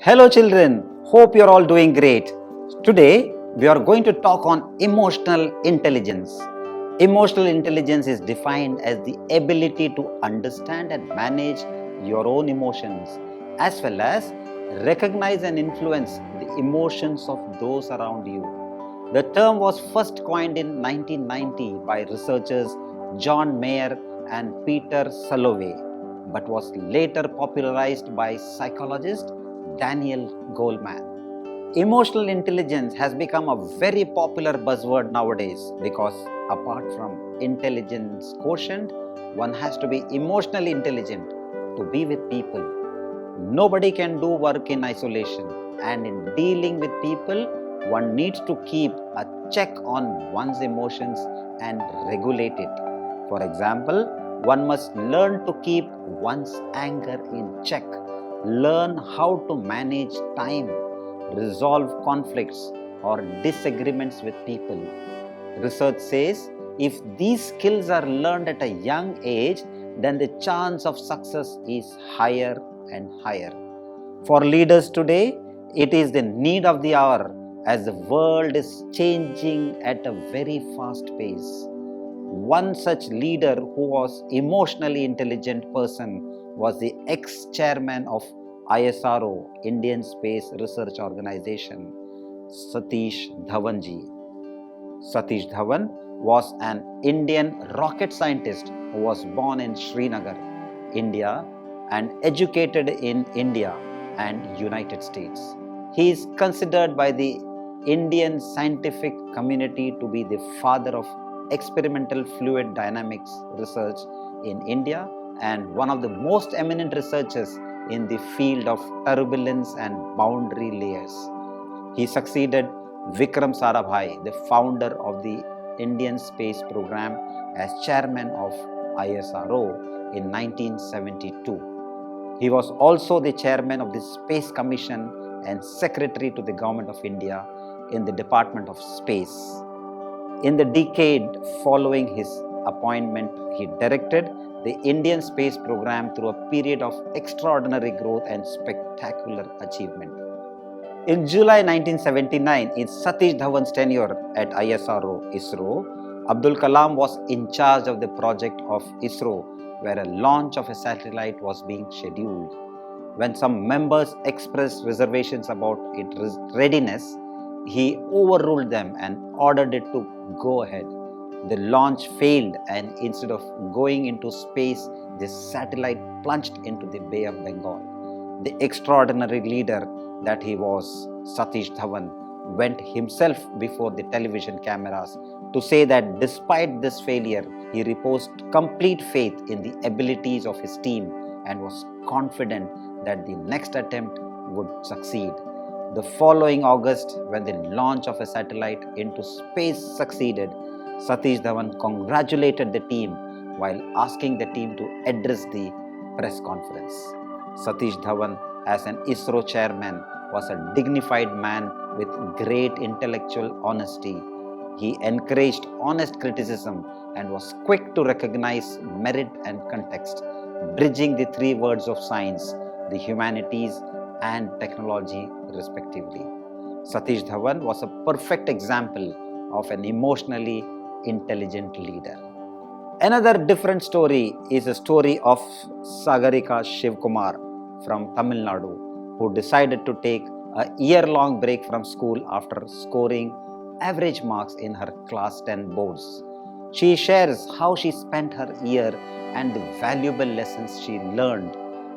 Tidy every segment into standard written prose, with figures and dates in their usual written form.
Hello children, hope you're all doing great. Today we are going to talk on emotional intelligence. Emotional intelligence is defined as the ability to understand and manage your own emotions as well as recognize and influence the emotions of those around you. The term was first coined in 1990 by researchers John Mayer and Peter Salovey, but was later popularized by psychologist Daniel Goleman. Emotional intelligence has become a very popular buzzword nowadays because apart from intelligence quotient, one has to be emotionally intelligent to be with people. Nobody can do work in isolation, and in dealing with people, one needs to keep a check on one's emotions and regulate it. For example, one must learn to keep one's anger in check, learn how to manage time, resolve conflicts or disagreements with people. Research says if these skills are learned at a young age, then the chance of success is higher and higher. For leaders today, it is the need of the hour as the world is changing at a very fast pace. One such leader who was emotionally intelligent person was the ex-chairman of ISRO, Indian Space Research Organization, Satish Dhawanji. Satish Dhawan was an Indian rocket scientist who was born in Srinagar, India and educated in India and United States. He is considered by the Indian scientific community to be the father of experimental fluid dynamics research in India and one of the most eminent researchers in the field of turbulence and boundary layers. He succeeded Vikram Sarabhai, the founder of the Indian Space Program, as chairman of ISRO in 1972. He was also the chairman of the Space Commission and secretary to the Government of India in the Department of Space. In the decade following his appointment, he directed the Indian Space Program through a period of extraordinary growth and spectacular achievement. In July 1979, in Satish Dhawan's tenure at ISRO, Abdul Kalam was in charge of the project of ISRO, where a launch of a satellite was being scheduled. When some members expressed reservations about its readiness, he overruled them and ordered it to go ahead. The launch failed, and instead of going into space, the satellite plunged into the Bay of Bengal. The extraordinary leader that he was, Satish Dhawan, went himself before the television cameras to say that despite this failure, he reposed complete faith in the abilities of his team and was confident that the next attempt would succeed. The following August, when the launch of a satellite into space succeeded, Satish Dhawan congratulated the team while asking the team to address the press conference. Satish Dhawan, as an ISRO chairman, was a dignified man with great intellectual honesty. He encouraged honest criticism and was quick to recognize merit and context, bridging the three worlds of science, the humanities and technology respectively. Satish Dhawan was a perfect example of an emotionally intelligent leader. Another different story is a story of Sagarika Shivkumar from Tamil Nadu, who decided to take a year-long break from school after scoring average marks in her class 10 boards. She shares how she spent her year and the valuable lessons she learned.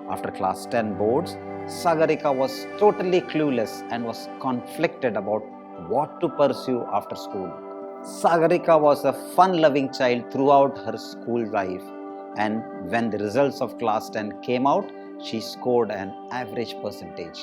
After class 10 boards, Sagarika was totally clueless and was conflicted about what to pursue after school. Sagarika was a fun-loving child throughout her school life, and when the results of class 10 came out, she scored an average percentage.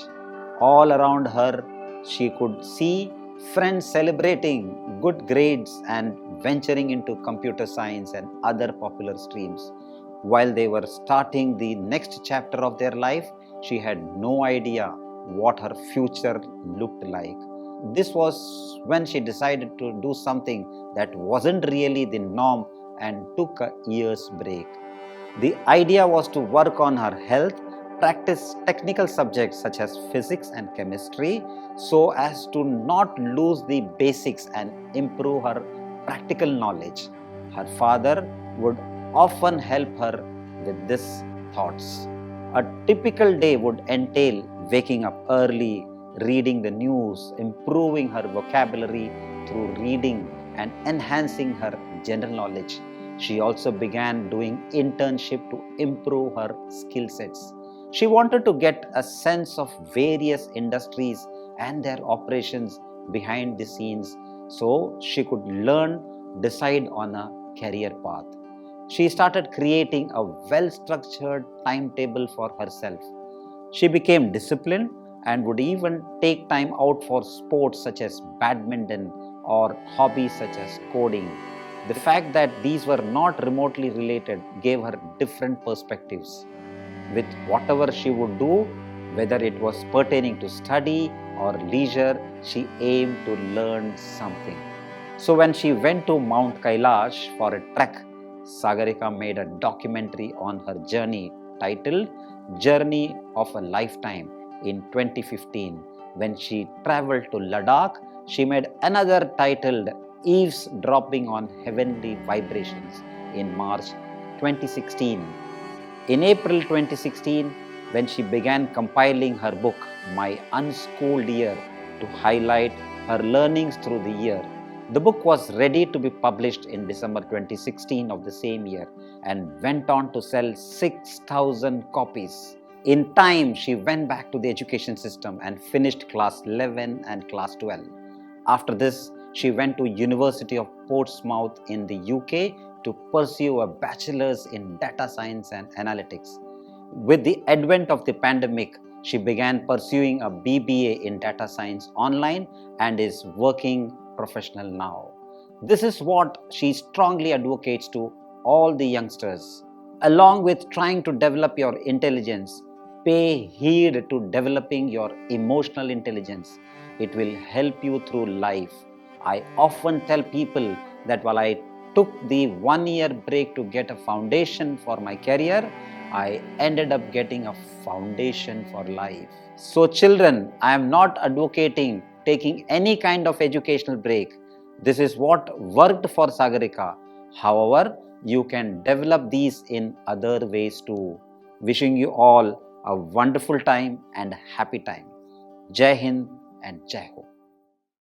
All around her, she could see friends celebrating good grades and venturing into computer science and other popular streams. While they were starting the next chapter of their life, she had no idea what her future looked like. This was when she decided to do something that wasn't really the norm and took a year's break. The idea was to work on her health practice technical subjects such as physics and chemistry so as to not lose the basics and improve her practical knowledge. Her father would often help her with these thoughts. A typical day would entail waking up early, reading the news, improving her vocabulary through reading, and enhancing her general knowledge. She also began doing internship to improve her skill sets. She wanted to get a sense of various industries and their operations behind the scenes so she could learn, decide on a career path. She started creating a well structured timetable for herself. She became disciplined and would even take time out for sports such as badminton or hobbies such as coding. The fact that these were not remotely related gave her different perspectives. With whatever she would do, whether it was pertaining to study or leisure, she aimed to learn something. So when she went to Mount Kailash for a trek, Sagarika made a documentary on her journey titled Journey of a Lifetime in 2015. When she traveled to Ladakh, she made another titled Eavesdropping on Heavenly Vibrations in March 2016. In April 2016, when she began compiling her book, My Unschooled Year, to highlight her learnings through the year, the book was ready to be published in December 2016 of the same year and went on to sell 6,000 copies. In time, she went back to the education system and finished class 11 and class 12. After this, she went to University of Portsmouth in the UK to pursue a bachelor's in data science and analytics. With the advent of the pandemic, she began pursuing a BBA in data science online and is working professional now. This is what she strongly advocates to all the youngsters. Along with trying to develop your intelligence, pay heed to developing your emotional intelligence. It will help you through life. I often tell people that while I took the 1 year break to get a foundation for my career, I ended up getting a foundation for life. So, children, I am not advocating taking any kind of educational break. This is what worked for Sagarika. However, you can develop these in other ways too. Wishing you all a wonderful time and happy time. Jai Hind and Jai Ho.